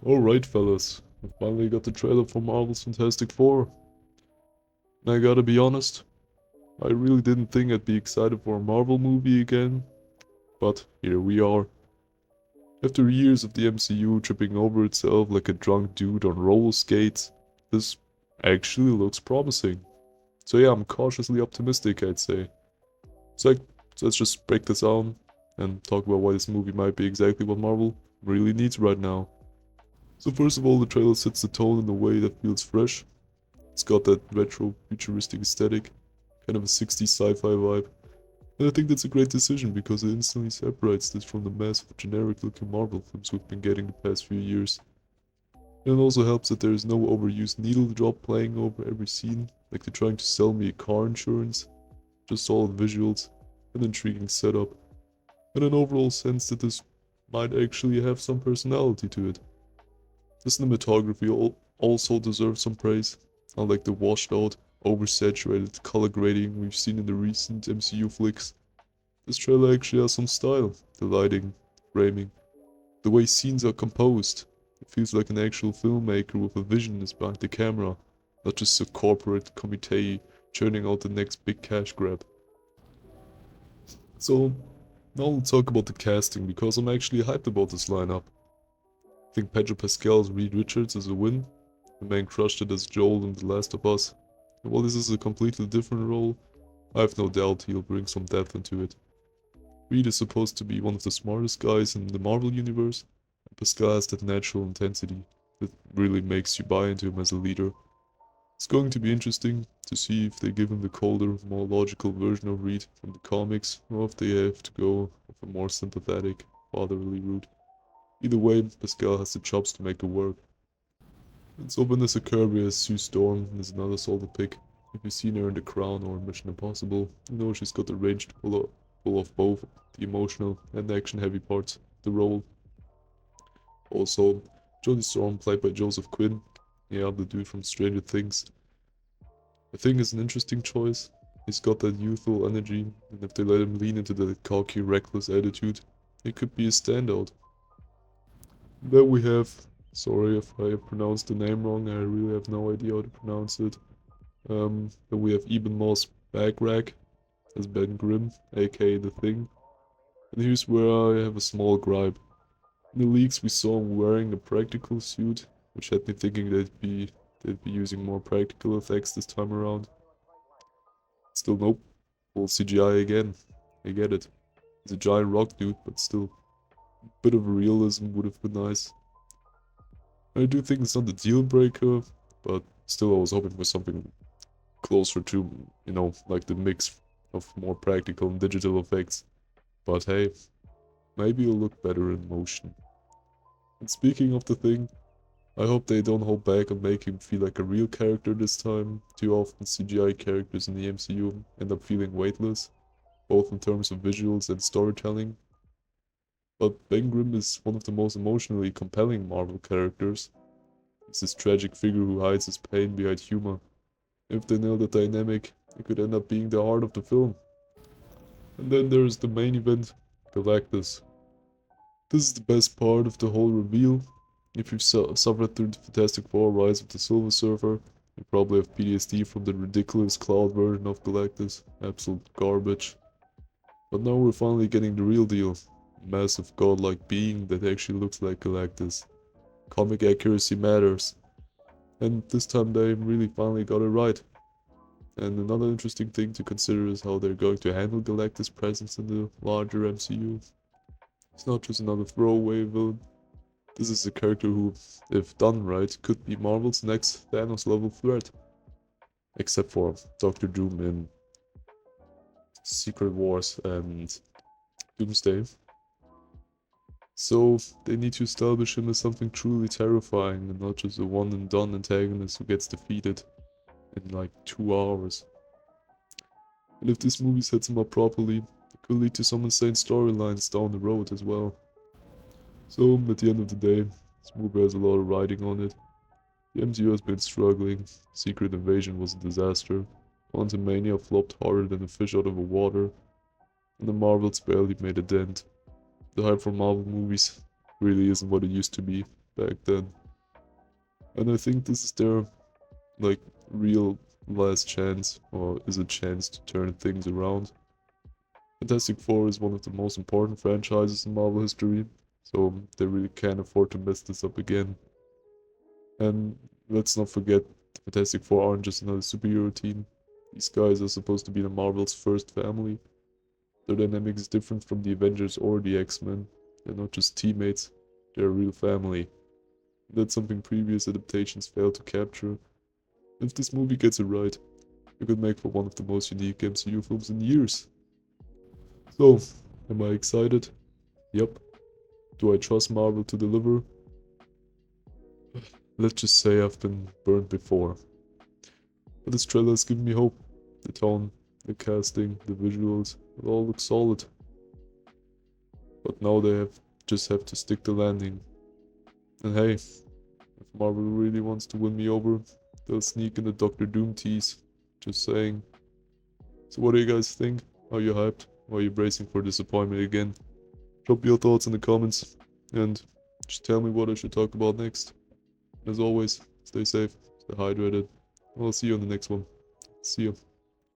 Alright, fellas. We finally got the trailer for Marvel's Fantastic Four. And I gotta be honest, I really didn't think I'd be excited for a Marvel movie again. But here we are. After years of the MCU tripping over itself like a drunk dude on roller skates, this actually looks promising. So yeah, I'm cautiously optimistic, I'd say. So let's just break this down and talk about why this movie might be exactly what Marvel really needs right now. So first of all, the trailer sets the tone in a way that feels fresh. It's got that retro futuristic aesthetic, kind of a 60s sci-fi vibe. And I think that's a great decision because it instantly separates this from the massive generic looking Marvel films we've been getting the past few years. And it also helps that there is no overused needle drop playing over every scene, like they're trying to sell me a car insurance. Just solid visuals, an intriguing setup, and an overall sense that this might actually have some personality to it. The cinematography also deserves some praise, unlike the washed out, oversaturated color grading we've seen in the recent MCU flicks. This trailer actually has some style, the lighting, framing, the way scenes are composed. It feels like an actual filmmaker with a vision is behind the camera, not just a corporate committee churning out the next big cash grab. So, now we'll talk about the casting because I'm actually hyped about this lineup. I think Pedro Pascal's Reed Richards is a win. The man crushed it as Joel in The Last of Us. And while this is a completely different role, I have no doubt he'll bring some depth into it. Reed is supposed to be one of the smartest guys in the Marvel universe, and Pascal has that natural intensity that really makes you buy into him as a leader. It's going to be interesting to see if they give him the colder, more logical version of Reed from the comics, or if they have to go with a more sympathetic, fatherly route. Either way, Pascal has the chops to make it work. And so Vanessa Kirby as Sue Storm is another solid pick. If you've seen her in The Crown or Mission Impossible, you know she's got the range to pull off both the emotional and action heavy parts of the role. Also, Jodie Storm played by Joseph Quinn, yeah, the dude from Stranger Things. I think is an interesting choice. He's got that youthful energy, and if they let him lean into the cocky, reckless attitude, he could be a standout. Then we have, sorry if I pronounced the name wrong, I really have no idea how to pronounce it. Then we have Eben Moss Backrack as Ben Grimm, aka The Thing. And here's where I have a small gripe. In the leaks we saw him wearing a practical suit, which had me thinking they'd be using more practical effects this time around. Still nope. Full CGI again. I get it. He's a giant rock dude, but still. A bit of realism would have been nice. I do think it's not the deal breaker, but still I was hoping for something closer to, like the mix of more practical and digital effects. But hey, maybe it'll look better in motion. And speaking of the Thing, I hope they don't hold back on making him feel like a real character this time. Too often CGI characters in the MCU end up feeling weightless, both in terms of visuals and storytelling. But Ben Grimm is one of the most emotionally compelling Marvel characters. He's this tragic figure who hides his pain behind humor. If they nail the dynamic, it could end up being the heart of the film. And then there's the main event, Galactus. This is the best part of the whole reveal. If you've suffered through the Fantastic Four Rise of the Silver Surfer, you probably have PTSD from the ridiculous cloud version of Galactus. Absolute garbage. But now we're finally getting the real deal. A massive godlike being that actually looks like Galactus. Comic accuracy matters. And this time they really finally got it right. And another interesting thing to consider is how they're going to handle Galactus' presence in the larger MCU. He's not just another throwaway villain. This is a character who, if done right, could be Marvel's next Thanos level threat. Except for Doctor Doom in Secret Wars and Doomsday. So they need to establish him as something truly terrifying and not just a one and done antagonist who gets defeated in like 2 hours. And if this movie sets him up properly, it could lead to some insane storylines down the road as well. So at the end of the day, this movie has a lot of writing on it. The MCU has been struggling, Secret Invasion was a disaster, Quantumania flopped harder than a fish out of a water, and the Marvels barely made a dent. The hype for Marvel movies really isn't what it used to be, back then. And I think this is their, like, real last chance, or is a chance to turn things around. Fantastic Four is one of the most important franchises in Marvel history, so they really can't afford to mess this up again. And let's not forget, the Fantastic Four aren't just another superhero team. These guys are supposed to be the Marvel's first family. Their dynamic is different from the Avengers or the X-Men. They're not just teammates, they're a real family. That's something previous adaptations failed to capture. If this movie gets it right, it could make for one of the most unique MCU films in years. So, am I excited? Yep. Do I trust Marvel to deliver? Let's just say I've been burned before. But this trailer has given me hope. The tone, the casting, the visuals, it all looks solid. But now they just have to stick the landing. And hey, if Marvel really wants to win me over, they'll sneak in the Doctor Doom tease. Just saying. So what do you guys think? Are you hyped? Or are you bracing for disappointment again? Drop your thoughts in the comments and just tell me what I should talk about next. As always, stay safe, stay hydrated. I'll see you on the next one. See you.